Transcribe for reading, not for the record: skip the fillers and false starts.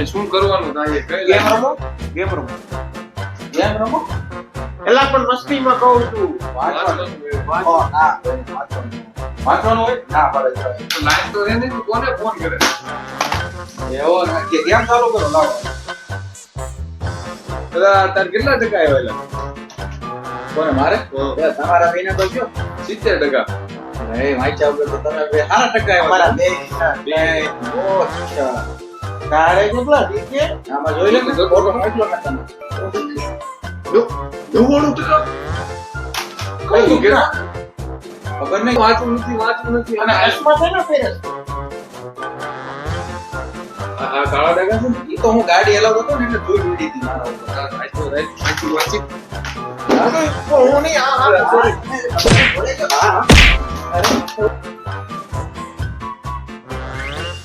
શું કરવાનું થાય ગેમ રમો એલા પણ મસ્તીમાં કહું છું વાંચવાનું હોય ના પડે લાઈન તો એને કોને ફોન કરે એવો ના કે ગેમ ચાલુ કરો લાવો તાર કેટલા ટકા આવેલા કોને મારે તમારા બેને તો કયો 70%. એ વાંચ્યા વગર તો તમે બે સારા ટકા આવ્યા બે ઓછા તારે કેટલા ઠીક છે આમાં જોઈ લે ને ફોટો મોકલો ને તમે નવ્વાણું ટકા કઈ કે ખબર નહીં વાંચવું નથી અને આસમાં છે ને ફેરસ આ કાળા ટકા છે ને ઈ તો હું ગાડી હલાવતો હતો ને એટલે જોઈ લીધી હતી મારા ઉપર વાંચી હું નહીં આ સોરી હા